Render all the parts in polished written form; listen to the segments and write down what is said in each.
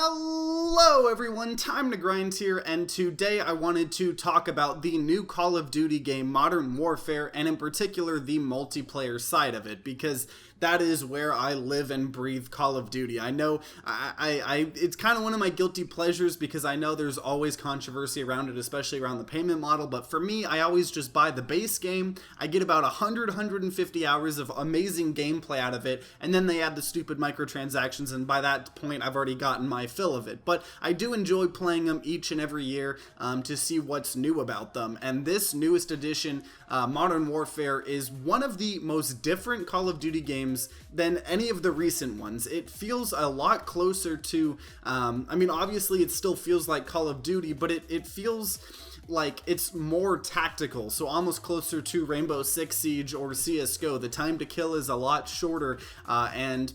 Hello everyone, TimeToGrind here, and today I wanted to talk about the new Call of Duty game, Modern Warfare, and in particular the multiplayer side of it, because that is where I live and breathe Call of Duty. I know it's kind of one of my guilty pleasures because I know there's always controversy around it, especially around the payment model, but for me, I always just buy the base game. I get about 150 hours of amazing gameplay out of it, and then they add the stupid microtransactions, and by that point, I've already gotten my fill of it. But I do enjoy playing them each and every year to see what's new about them, and this newest edition, Modern Warfare, is one of the most different Call of Duty games than any of the recent ones. It feels a lot closer to, I mean, obviously it still feels like Call of Duty, but it feels like it's more tactical, so almost closer to Rainbow Six Siege or CSGO. The time to kill is a lot shorter, and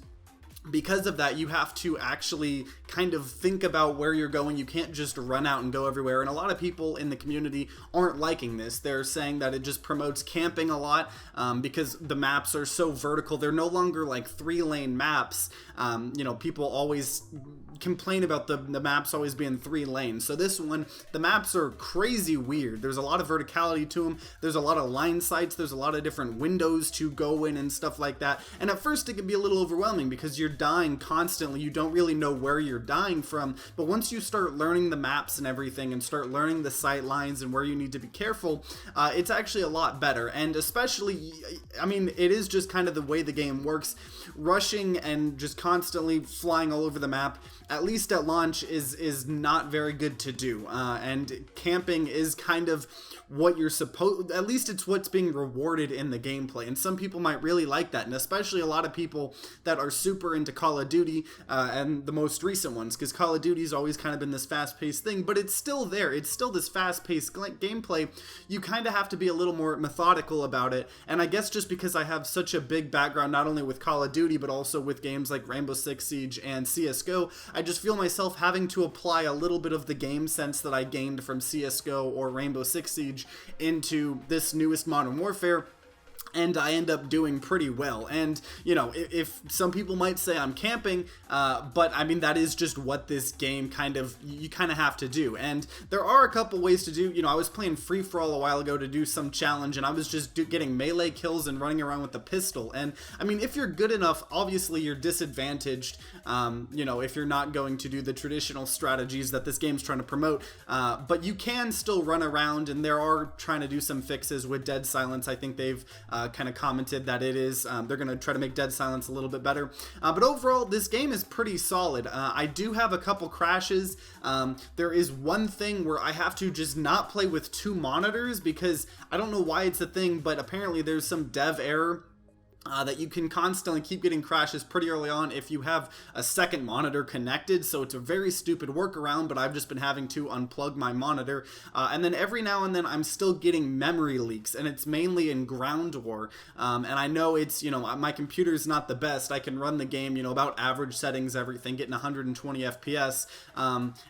because of that, you have to actually kind of think about where you're going. You can't just run out and go everywhere, and a lot of people in the community aren't liking this. They're saying that it just promotes camping a lot because the maps are so vertical. They're no longer like 3-lane maps. You know, people always complain about the maps always being 3 lanes. So this one, the maps are crazy weird. There's a lot of verticality to them. There's a lot of line sights. There's a lot of different windows to go in and stuff like that. And at first it can be a little overwhelming because you're dying constantly. You don't really know where you're dying from. But once you start learning the maps and everything and start learning the sight lines and where you need to be careful, it's actually a lot better. And especially, I mean, it is just kind of the way the game works. Rushing and just constantly flying all over the map, at least at launch, is not very good to do, and camping is kind of what you're supposed, at least it's what's being rewarded in the gameplay, and some people might really like that, and especially a lot of people that are super into Call of Duty, and the most recent ones, because Call of Duty's always kind of been this fast-paced thing, but it's still there, it's still this fast-paced gameplay. You kind of have to be a little more methodical about it, and I guess just because I have such a big background, not only with Call of Duty, but also with games like Rainbow Six Siege and CSGO, I just feel myself having to apply a little bit of the game sense that I gained from CSGO or Rainbow Six Siege into this newest Modern Warfare, and I end up doing pretty well. And, you know, if some people might say I'm camping, but I mean, that is just what this game you kind of have to do. And there are a couple ways to do, you know, I was playing free-for-all a while ago to do some challenge, and I was just getting melee kills and running around with a pistol. And, I mean, if you're good enough, obviously you're disadvantaged, you know, if you're not going to do the traditional strategies that this game's trying to promote, but you can still run around, and there are trying to do some fixes with Dead Silence. I think they've kind of commented that it is, they're going to try to make Dead Silence a little bit better, but overall this game is pretty solid. I do have a couple crashes. There is one thing where I have to just not play with 2 monitors because I don't know why it's a thing, but apparently there's some dev error that you can constantly keep getting crashes pretty early on if you have a second monitor connected, so it's a very stupid workaround, but I've just been having to unplug my monitor, and then every now and then I'm still getting memory leaks, and it's mainly in Ground War, and I know it's, you know, my computer's not the best. I can run the game, you know, about average settings, everything, getting 120 FPS,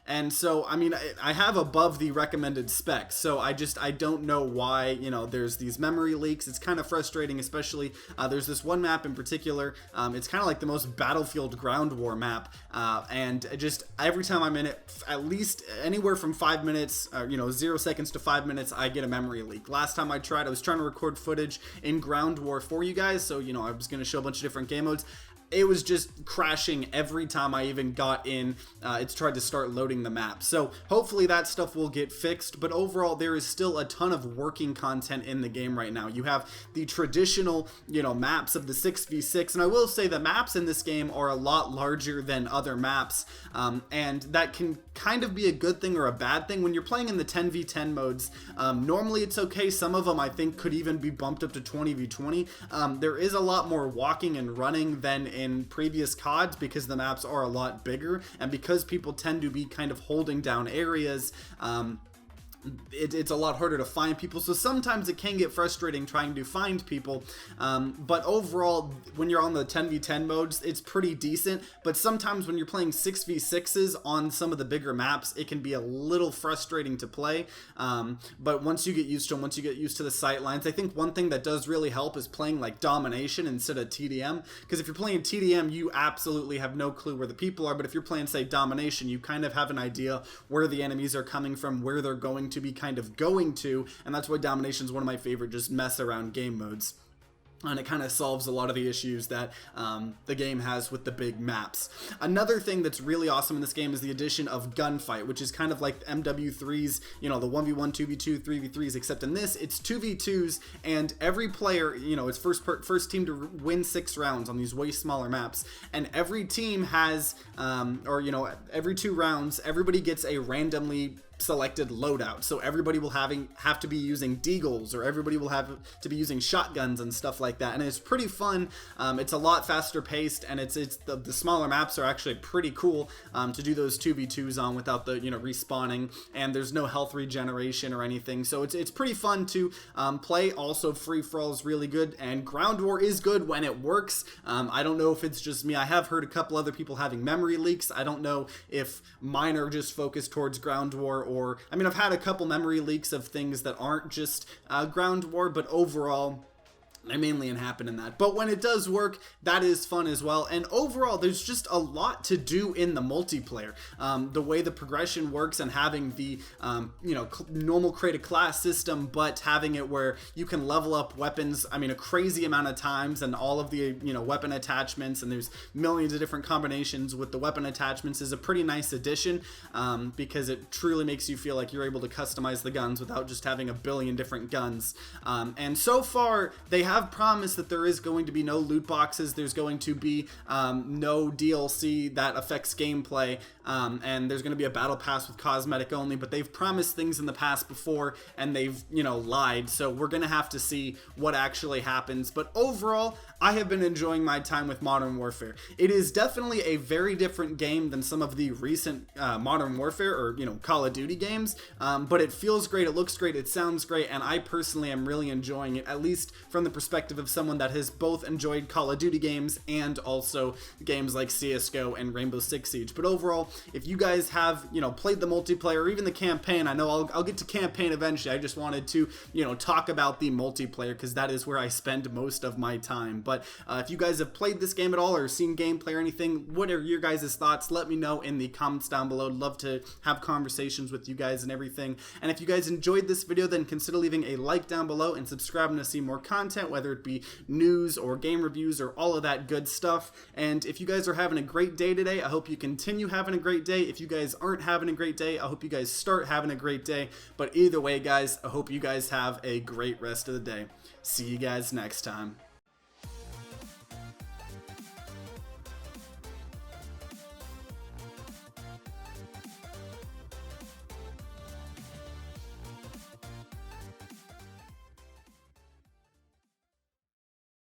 and so, I mean, I have above the recommended specs, so I don't know why, you know, there's these memory leaks. It's kind of frustrating, especially, there's this one map in particular, it's kind of like the most Battlefield Ground War map, and just every time I'm in it, at least anywhere from 5 minutes, you know, 0 seconds to 5 minutes, I get a memory leak. Last time I was trying to record footage in Ground War for you guys, so, you know, I was going to show a bunch of different game modes. It was just crashing every time I even got in. It's tried to start loading the map. So hopefully that stuff will get fixed, but overall there is still a ton of working content in the game right now. You have the traditional, you know, maps of the 6v6, and I will say the maps in this game are a lot larger than other maps, and that can kind of be a good thing or a bad thing. When you're playing in the 10v10 modes, normally it's okay. Some of them I think could even be bumped up to 20v20. There is a lot more walking and running than in previous CODs because the maps are a lot bigger, and because people tend to be kind of holding down areas, it's a lot harder to find people, so sometimes it can get frustrating trying to find people, but overall when you're on the 10v10 modes it's pretty decent, but sometimes when you're playing 6v6s on some of the bigger maps it can be a little frustrating to play, but once you get used to them, once you get used to the sight lines, I think one thing that does really help is playing like Domination instead of TDM, because if you're playing TDM you absolutely have no clue where the people are, but if you're playing say Domination you kind of have an idea where the enemies are coming from, where they're going to be kind of going to, and that's why Domination is one of my favorite just mess around game modes. And it kind of solves a lot of the issues that the game has with the big maps. Another thing that's really awesome in this game is the addition of Gunfight, which is kind of like MW3's, you know, the 1v1, 2v2, 3v3s, except in this, it's 2v2s, and every player, you know, it's first team to win 6 rounds on these way smaller maps, and every team has, or, you know, every 2 rounds, everybody gets a randomly selected loadout, so everybody will have to be using deagles, or everybody will have to be using shotguns and stuff like that, and it's pretty fun. It's a lot faster paced, and it's the smaller maps are actually pretty cool to do those 2v2s on without the, you know, respawning, and there's no health regeneration or anything, so it's pretty fun to play. Also, free for all is really good, and ground war is good when it works. I don't know if it's just me. I have heard a couple other people having memory leaks. I don't know if mine are just focused towards ground war, or I mean, I've had a couple memory leaks of things that aren't just ground war, but overall they mainly happen in that. But when it does work, that is fun as well. And overall, there's just a lot to do in the multiplayer. The way the progression works, and having the you know, normal create a class system, but having it where you can level up weapons, I mean, a crazy amount of times, and all of the, you know, weapon attachments, and there's millions of different combinations with the weapon attachments, is a pretty nice addition, because it truly makes you feel like you're able to customize the guns without just having a billion different guns. And so far, they have promised that there is going to be no loot boxes, there's going to be no DLC that affects gameplay, and there's going to be a battle pass with cosmetic only, but they've promised things in the past before and they've, you know, lied, so we're going to have to see what actually happens. But overall, I have been enjoying my time with Modern Warfare. It is definitely a very different game than some of the recent Modern Warfare, or, you know, Call of Duty games, but it feels great, it looks great, it sounds great, and I personally am really enjoying it, at least from the perspective of someone that has both enjoyed Call of Duty games and also games like CSGO and Rainbow Six Siege. But overall, if you guys have, you know, played the multiplayer or even the campaign, I know I'll get to campaign eventually, I just wanted to, you know, talk about the multiplayer because that is where I spend most of my time. But if you guys have played this game at all or seen gameplay or anything, what are your guys' thoughts? Let me know in the comments down below. I'd love to have conversations with you guys and everything. And if you guys enjoyed this video, then consider leaving a like down below and subscribing to see more content, whether it be news or game reviews or all of that good stuff. And if you guys are having a great day today, I hope you continue having a great day. If you guys aren't having a great day, I hope you guys start having a great day. But either way, guys, I hope you guys have a great rest of the day. See you guys next time.